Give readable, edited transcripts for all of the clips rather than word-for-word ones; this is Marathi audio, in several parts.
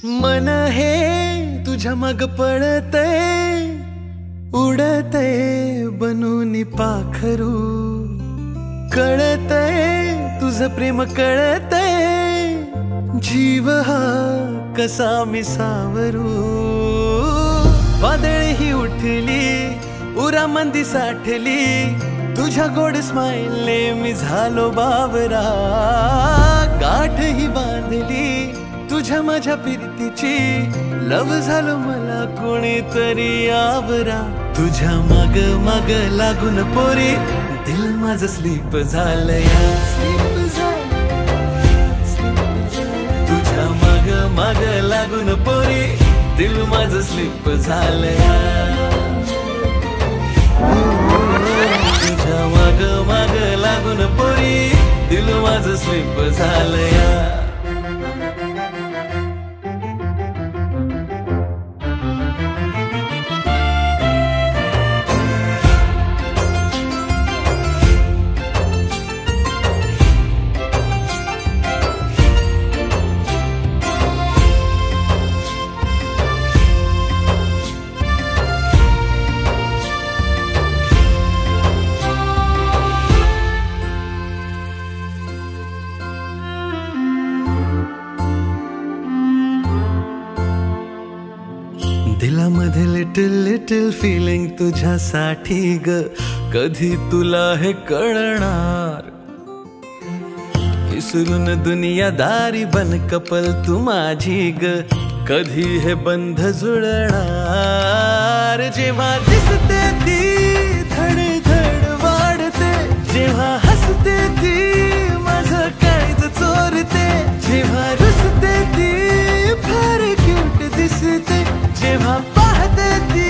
मन हे तुझ्या मग पळते उडते बनून पाखरू कळते तुझं प्रेम कळते जीव हा कसा मी सावरू वादळ ही उठली उरा मंदी साठली तुझ्या गोड स्माईलने मी झालो बावरा गाठ ही बांधली तुझ्या माझ्या प्रीतीची लव झालो मला कोणीतरी आवरा तुझ्या माग माग लागून पोरी दिल माझं स्लीप झालंया तुझ्या माग माग लागून पोरी दिल माझं स्लीप झालंया तुझ्या माग माग लागून पोरी दिल माझं स्लीप झालंया दिलामध्ये लिटिल लिटिल फिलिंग तुझ्यासाठी ग कधी तुला हे कळणार विसरून दुनियादारी बन कपल तू माझी ग कधी हे बंध जुळणार जेव्हा दिसते ती धड धड वाढते जेव्हा हसते ती माझं काळीज चोरते जेव्हा रुसते ती फार क्यूट दिसते जेव्हा पाहते ती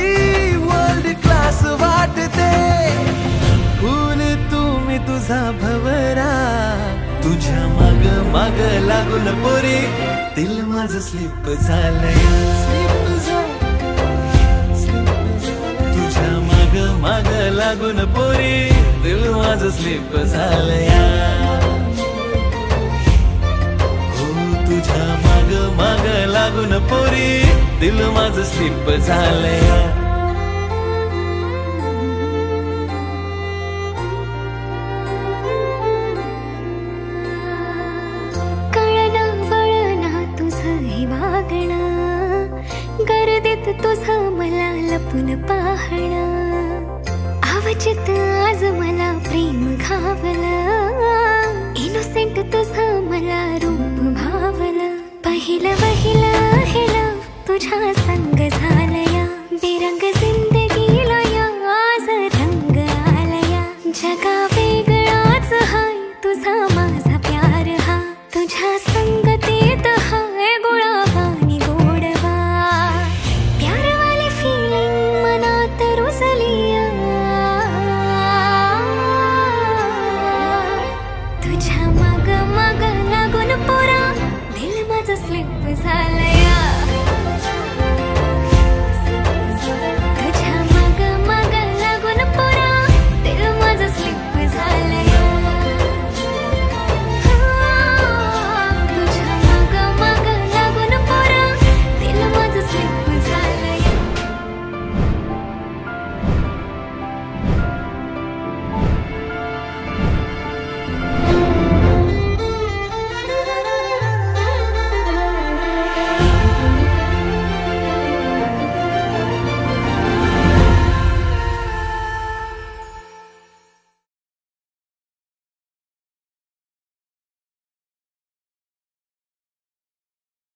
वर्ल्ड क्लास वाटते फूल तुम्ही तुझा भवरा तुझ्या माग माग लागून पोरी दिल माझं स्लीप झालंया तुझ्या माग माग लागून पोरी दिल माझं स्लीप झालंया तुझ्या माग माग लागून पोरी दिल माझं स्लीप झालंया कळना वळना तुझं हे वागणं गर्दीत तुझं मला लपून पाहणं अवचित आज मला प्रेम घावलं इनोसेंट तुझं मला रूप भावलं पहिलं वहिलं हे लव तुझ्या संग झालया बेरंग